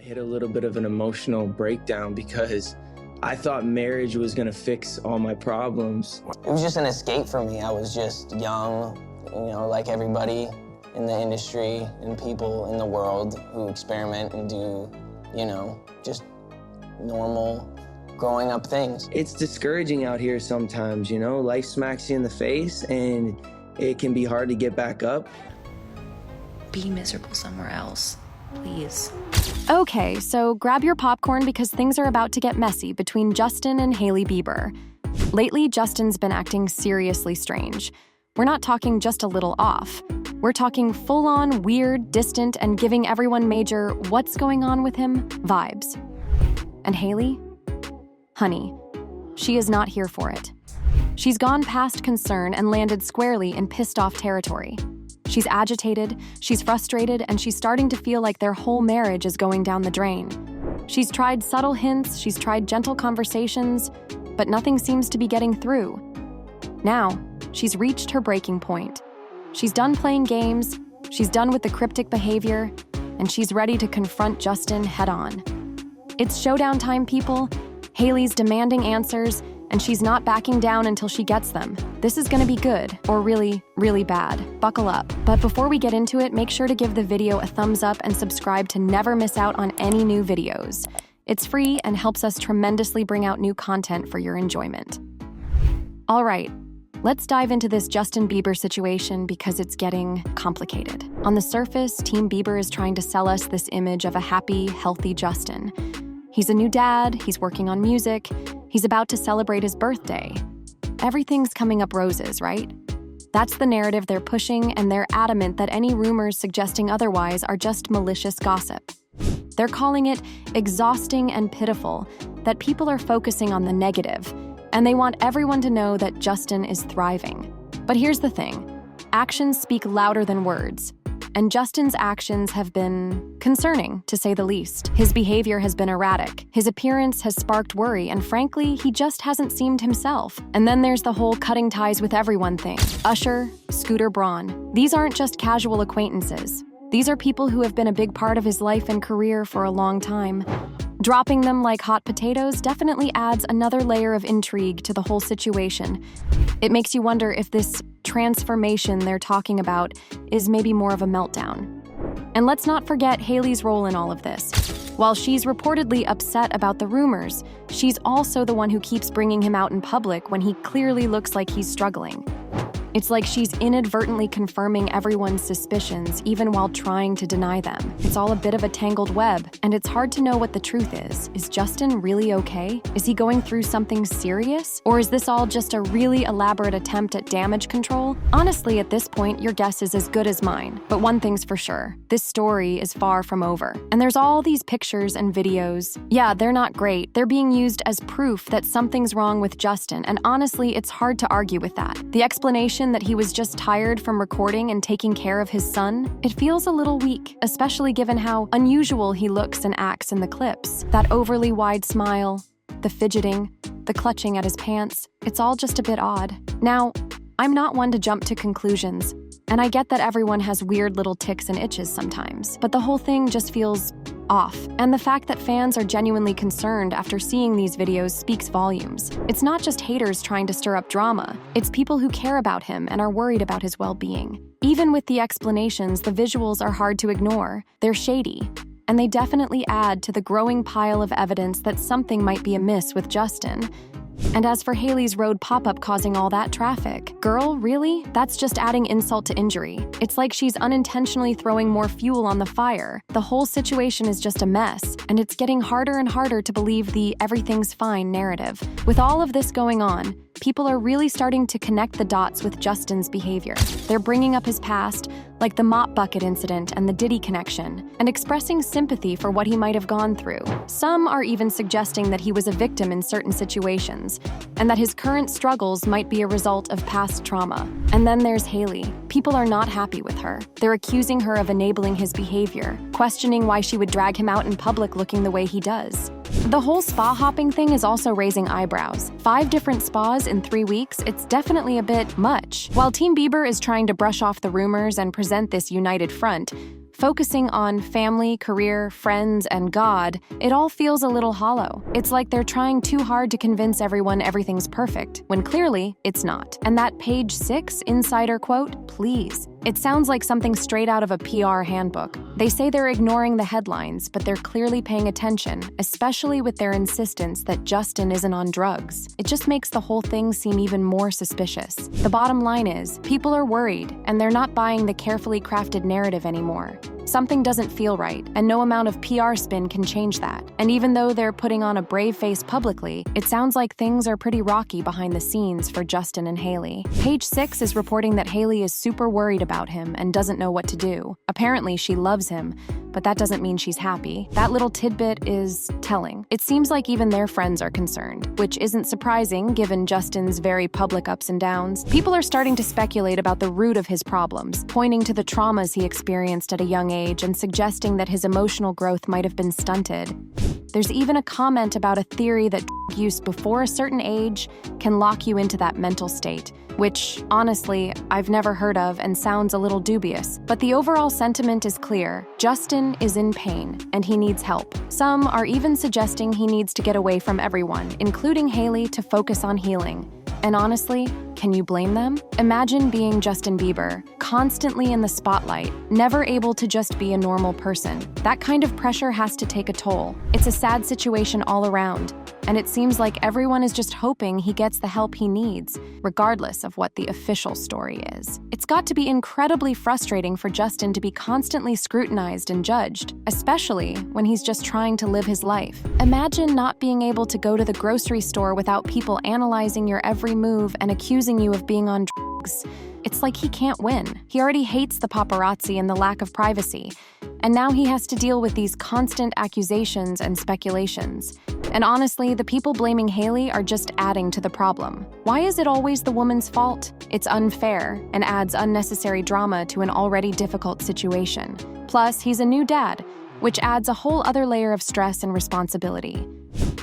hit a little bit of an emotional breakdown because I thought marriage was gonna fix all my problems. It was just an escape for me. I was just young, like everybody in the industry and people in the world who experiment and do, just normal growing up things. It's discouraging out here sometimes, life smacks you in the face and it can be hard to get back up. Be miserable somewhere else, please. Okay, so grab your popcorn because things are about to get messy between Justin and Hailey Bieber. Lately, Justin's been acting seriously strange. We're not talking just a little off. We're talking full-on, weird, distant, and giving everyone major "what's going on with him" vibes. And Hailey? Honey, she is not here for it. She's gone past concern and landed squarely in pissed-off territory. She's agitated, she's frustrated, and she's starting to feel like their whole marriage is going down the drain. She's tried subtle hints, she's tried gentle conversations, but nothing seems to be getting through. Now, she's reached her breaking point. She's done playing games, she's done with the cryptic behavior, and she's ready to confront Justin head-on. It's showdown time, people. Hailey's demanding answers, and she's not backing down until she gets them. This is gonna be good, or really, really bad. Buckle up. But before we get into it, make sure to give the video a thumbs up and subscribe to never miss out on any new videos. It's free and helps us tremendously bring out new content for your enjoyment. All right, let's dive into this Justin Bieber situation because it's getting complicated. On the surface, Team Bieber is trying to sell us this image of a happy, healthy Justin. He's a new dad, he's working on music, he's about to celebrate his birthday. Everything's coming up roses, right? That's the narrative they're pushing, and they're adamant that any rumors suggesting otherwise are just malicious gossip. They're calling it exhausting and pitiful, that people are focusing on the negative, and they want everyone to know that Justin is thriving. But here's the thing, actions speak louder than words. And Justin's actions have been concerning, to say the least. His behavior has been erratic. His appearance has sparked worry, and frankly, he just hasn't seemed himself. And then there's the whole cutting ties with everyone thing. Usher, Scooter Braun. These aren't just casual acquaintances. These are people who have been a big part of his life and career for a long time. Dropping them like hot potatoes definitely adds another layer of intrigue to the whole situation. It makes you wonder if this transformation they're talking about is maybe more of a meltdown. And let's not forget Hailey's role in all of this. While she's reportedly upset about the rumors, she's also the one who keeps bringing him out in public when he clearly looks like he's struggling. It's like she's inadvertently confirming everyone's suspicions, even while trying to deny them. It's all a bit of a tangled web, and it's hard to know what the truth is. Is Justin really okay? Is he going through something serious? Or is this all just a really elaborate attempt at damage control? Honestly, at this point, your guess is as good as mine. But one thing's for sure, this story is far from over. And there's all these pictures and videos. Yeah, they're not great. They're being used as proof that something's wrong with Justin, and honestly, it's hard to argue with that. The explanation that he was just tired from recording and taking care of his son, it feels a little weak, especially given how unusual he looks and acts in the clips. That overly wide smile, the fidgeting, the clutching at his pants, it's all just a bit odd. Now, I'm not one to jump to conclusions, and I get that everyone has weird little tics and itches sometimes, but the whole thing just feels off. And the fact that fans are genuinely concerned after seeing these videos speaks volumes. It's not just haters trying to stir up drama, it's people who care about him and are worried about his well-being. Even with the explanations, the visuals are hard to ignore. They're shady, and they definitely add to the growing pile of evidence that something might be amiss with Justin. And as for Hailey's road pop-up causing all that traffic, girl, really? That's just adding insult to injury. It's like she's unintentionally throwing more fuel on the fire. The whole situation is just a mess, and it's getting harder and harder to believe the everything's fine narrative. With all of this going on, people are really starting to connect the dots with Justin's behavior. They're bringing up his past, like the mop bucket incident and the Diddy connection, and expressing sympathy for what he might have gone through. Some are even suggesting that he was a victim in certain situations, and that his current struggles might be a result of past trauma. And then there's Hailey. People are not happy with her. They're accusing her of enabling his behavior, questioning why she would drag him out in public looking the way he does. The whole spa hopping thing is also raising eyebrows. 5 different spas in 3 weeks, it's definitely a bit much. While Team Bieber is trying to brush off the rumors and present this united front, Focusing on family, career, friends, and God, it all feels a little hollow. It's like they're trying too hard to convince everyone everything's perfect, when clearly it's not. And that page 6 insider quote, please. It sounds like something straight out of a PR handbook. They say they're ignoring the headlines, but they're clearly paying attention, especially with their insistence that Justin isn't on drugs. It just makes the whole thing seem even more suspicious. The bottom line is, people are worried, and they're not buying the carefully crafted narrative anymore. Something doesn't feel right, and no amount of PR spin can change that. And even though they're putting on a brave face publicly, it sounds like things are pretty rocky behind the scenes for Justin and Hailey. Page 6 is reporting that Hailey is super worried about him and doesn't know what to do. Apparently, she loves him, but that doesn't mean she's happy. That little tidbit is telling. It seems like even their friends are concerned, which isn't surprising given Justin's very public ups and downs. People are starting to speculate about the root of his problems, pointing to the traumas he experienced at a young age and suggesting that his emotional growth might have been stunted. There's even a comment about a theory that use before a certain age can lock you into that mental state, which, honestly, I've never heard of and sounds a little dubious. But the overall sentiment is clear. Justin is in pain, and he needs help. Some are even suggesting he needs to get away from everyone, including Hailey, to focus on healing. And honestly, can you blame them? Imagine being Justin Bieber, constantly in the spotlight, never able to just be a normal person. That kind of pressure has to take a toll. It's a sad situation all around, and it seems like everyone is just hoping he gets the help he needs, regardless of what the official story is. It's got to be incredibly frustrating for Justin to be constantly scrutinized and judged, especially when he's just trying to live his life. Imagine not being able to go to the grocery store without people analyzing your every move and accusing you of being on drugs. It's like he can't win. He already hates the paparazzi and the lack of privacy, and now he has to deal with these constant accusations and speculations. And honestly, the people blaming Hailey are just adding to the problem. Why is it always the woman's fault? It's unfair and adds unnecessary drama to an already difficult situation. Plus, he's a new dad, which adds a whole other layer of stress and responsibility.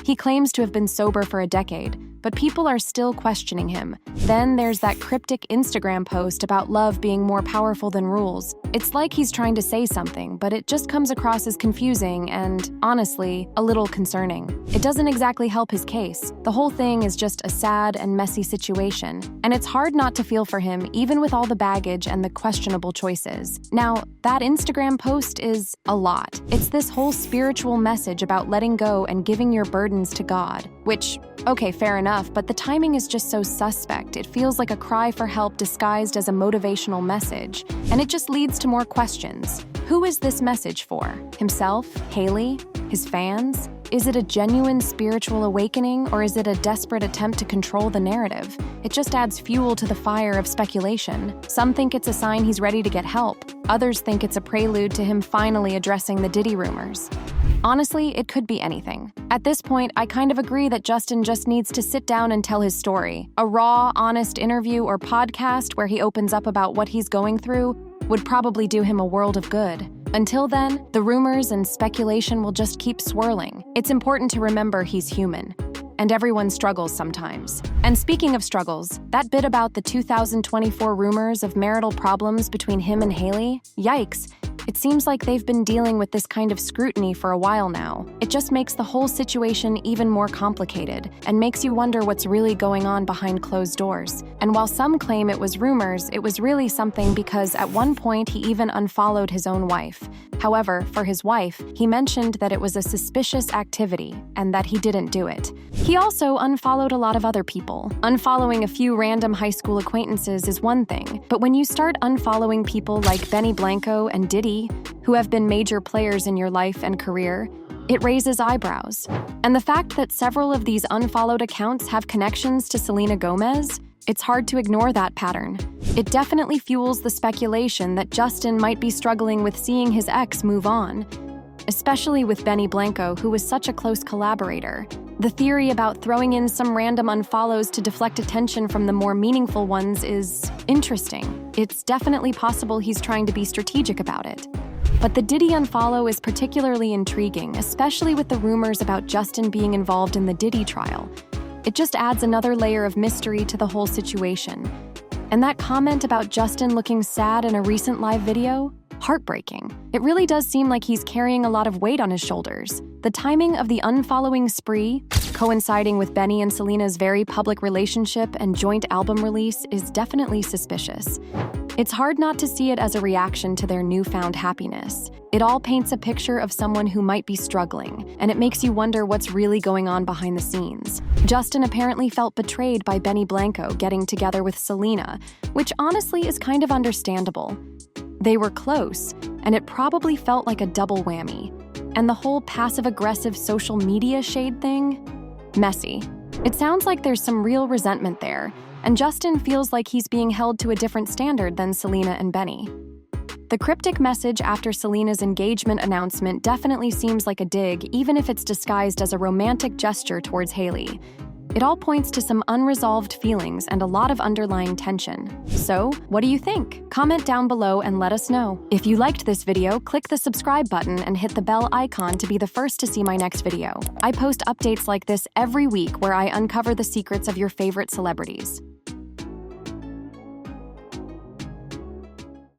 He claims to have been sober for a decade, but people are still questioning him. Then there's that cryptic Instagram post about love being more powerful than rules. It's like he's trying to say something, but it just comes across as confusing and, honestly, a little concerning. It doesn't exactly help his case. The whole thing is just a sad and messy situation, and it's hard not to feel for him even with all the baggage and the questionable choices. Now, that Instagram post is a lot. It's this whole spiritual message about letting go and giving your burdens to God, which, okay, fair enough, but the timing is just so suspect. It feels like a cry for help disguised as a motivational message, and it just leads to more questions. Who is this message for? Himself? Hailey? His fans? Is it a genuine spiritual awakening, or is it a desperate attempt to control the narrative? It just adds fuel to the fire of speculation. Some think it's a sign he's ready to get help. Others think it's a prelude to him finally addressing the Diddy rumors. Honestly, it could be anything. At this point, I kind of agree that Justin just needs to sit down and tell his story. A raw, honest interview or podcast where he opens up about what he's going through would probably do him a world of good. Until then, the rumors and speculation will just keep swirling. It's important to remember he's human, and everyone struggles sometimes. And speaking of struggles, that bit about the 2024 rumors of marital problems between him and Hailey, yikes. It seems like they've been dealing with this kind of scrutiny for a while now. It just makes the whole situation even more complicated and makes you wonder what's really going on behind closed doors. And while some claim it was rumors, it was really something because at one point he even unfollowed his own wife. However, for his wife, he mentioned that it was a suspicious activity and that he didn't do it. He also unfollowed a lot of other people. Unfollowing a few random high school acquaintances is one thing, but when you start unfollowing people like Benny Blanco and Diddy, who have been major players in your life and career, it raises eyebrows. And the fact that several of these unfollowed accounts have connections to Selena Gomez, it's hard to ignore that pattern. It definitely fuels the speculation that Justin might be struggling with seeing his ex move on, especially with Benny Blanco, who was such a close collaborator. The theory about throwing in some random unfollows to deflect attention from the more meaningful ones is interesting. It's definitely possible he's trying to be strategic about it. But the Diddy unfollow is particularly intriguing, especially with the rumors about Justin being involved in the Diddy trial. It just adds another layer of mystery to the whole situation. And that comment about Justin looking sad in a recent live video? Heartbreaking. It really does seem like he's carrying a lot of weight on his shoulders. The timing of the unfollowing spree, coinciding with Benny and Selena's very public relationship and joint album release, is definitely suspicious. It's hard not to see it as a reaction to their newfound happiness. It all paints a picture of someone who might be struggling, and it makes you wonder what's really going on behind the scenes. Justin apparently felt betrayed by Benny Blanco getting together with Selena, which honestly is kind of understandable. They were close, and it probably felt like a double whammy. And the whole passive-aggressive social media shade thing? Messy. It sounds like there's some real resentment there, and Justin feels like he's being held to a different standard than Selena and Benny. The cryptic message after Selena's engagement announcement definitely seems like a dig, even if it's disguised as a romantic gesture towards Hailey. It all points to some unresolved feelings and a lot of underlying tension. So, what do you think? Comment down below and let us know. If you liked this video, click the subscribe button and hit the bell icon to be the first to see my next video. I post updates like this every week where I uncover the secrets of your favorite celebrities.